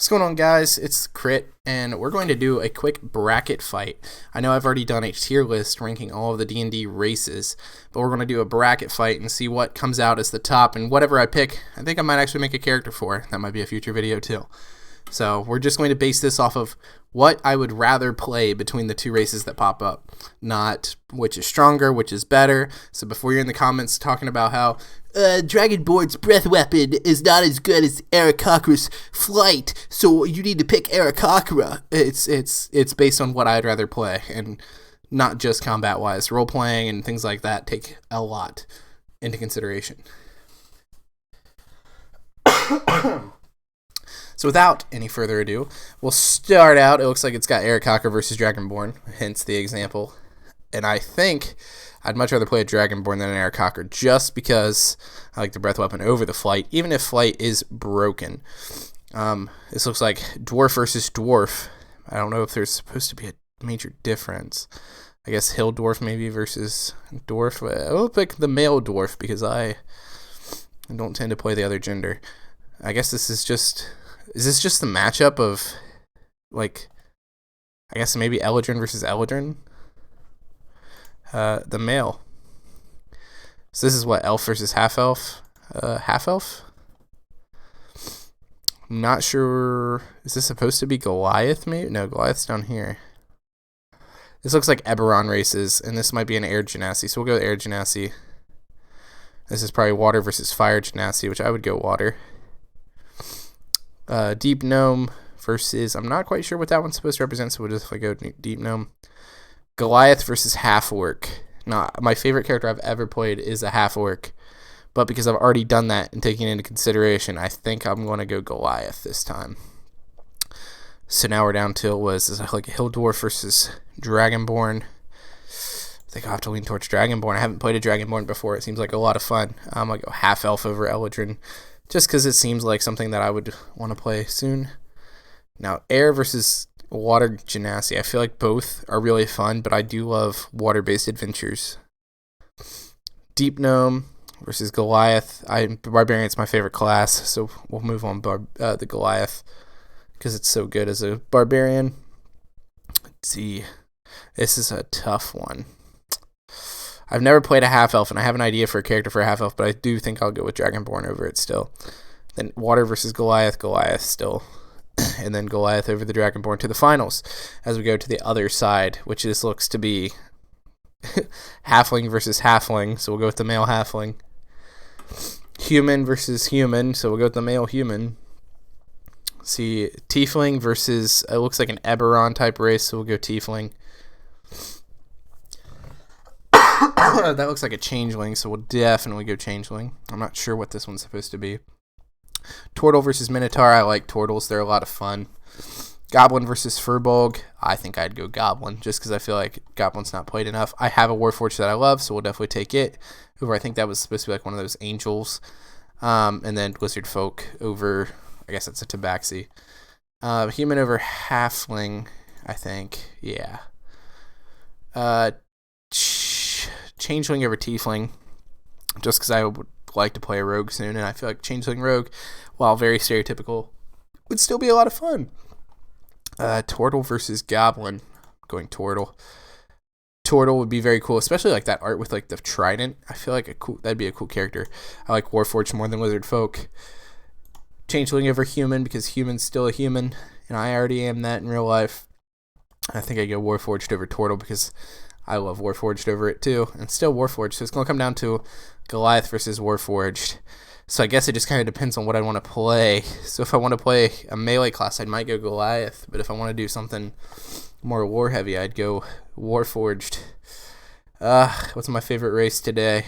What's going on, guys? It's Crit, and we're going to do a quick bracket fight. I know I've already done a tier list ranking all of the D&D races, but we're going to do a bracket fight and see what comes out as the top, and whatever I pick, I think I might actually make a character for. That might be a future video, too. So we're just going to base this off of what I would rather play between the two races that pop up, not which is stronger, which is better. So before you're in the comments talking about how Dragonborn's breath weapon is not as good as Aarakocra's flight, so you need to pick Aarakocra. It's based on what I'd rather play, and not just combat-wise. Role-playing and things like that take a lot into consideration. So without any further ado, we'll start out. It looks like it's got Aarakocra versus Dragonborn, hence the example. And I think I'd much rather play a Dragonborn than an Aarakocra, just because I like the breath weapon over the flight, even if flight is broken. This looks like Dwarf versus Dwarf. I don't know if there's supposed to be a major difference. I guess Hill Dwarf maybe versus Dwarf. I'll pick the male Dwarf because I don't tend to play the other gender. I guess this is just... Is this just the matchup of, like, I guess maybe Eladrin versus Eladrin? The male. So this is what, elf versus half-elf? Half-elf? I'm not sure. Is this supposed to be Goliath, maybe? No, Goliath's down here. This looks like Eberron races, and this might be an air genasi, so we'll go with air genasi. This is probably water versus fire genasi, which I would go water. Deep Gnome versus, I'm not quite sure what that one's supposed to represent, so we'll just go Deep Gnome. Goliath versus Half-Orc. Now, my favorite character I've ever played is a Half-Orc, but because I've already done that and taken into consideration, I think I'm going to go Goliath this time. So now we're down to, was like a Hill Dwarf versus Dragonborn. I think I'll have to lean towards Dragonborn. I haven't played a Dragonborn before. It seems like a lot of fun. I'm going to go Half-Elf over Eladrin, just because it seems like something that I would want to play soon. Now, air versus water genasi. I feel like both are really fun, but I do love water-based adventures. Deep Gnome versus Goliath. Barbarian's my favorite class, so we'll move on the Goliath because it's so good as a barbarian. Let's see. This is a tough one. I've never played a half-elf, and I have an idea for a character for a half-elf, but I do think I'll go with Dragonborn over it still. Then Water versus Goliath, Goliath still. And then Goliath over the Dragonborn to the finals as we go to the other side, which this looks to be Halfling versus Halfling, so we'll go with the male Halfling. Human versus Human, so we'll go with the male Human. See, Tiefling versus, it looks like an Eberron type race, so we'll go Tiefling. That looks like a changeling, so we'll definitely go changeling. I'm not sure what this one's supposed to be. Turtle versus Minotaur. I like turtles. They're a lot of fun. Goblin versus Furbolg. I think I'd go Goblin, just because I feel like Goblin's not played enough. I have a Warforged that I love, so we'll definitely take it over. I think that was supposed to be like one of those angels. And then Lizard Folk over, I guess that's a Tabaxi. Human over Halfling, I think. Yeah. Changeling over Tiefling, just because I would like to play a rogue soon, and I feel like Changeling Rogue, while very stereotypical, would still be a lot of fun. Turtle versus Goblin, going Turtle. Turtle would be very cool, especially like that art with like the trident. I feel like that'd be a cool character. I like Warforged more than Lizard Folk. Changeling over Human, because Human's still a human, and I already am that in real life. I think I go Warforged over Turtle because I love Warforged over it too, and still Warforged, so it's going to come down to Goliath versus Warforged. So I guess it just kind of depends on what I want to play. So if I want to play a melee class, I might go Goliath, but if I want to do something more war heavy, I'd go Warforged. What's my favorite race today?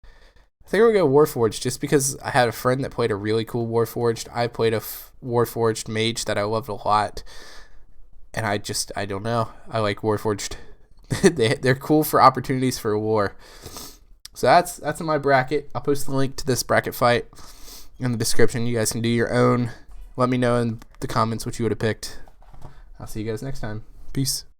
I think I'll go Warforged, just because I had a friend that played a really cool Warforged. I played a Warforged mage that I loved a lot, and I don't know. I like Warforged. They're cool for opportunities for war. So that's in my bracket. I'll post the link to this bracket fight in the description. You guys can do your own. Let me know in the comments what you would have picked. I'll see you guys next time. Peace.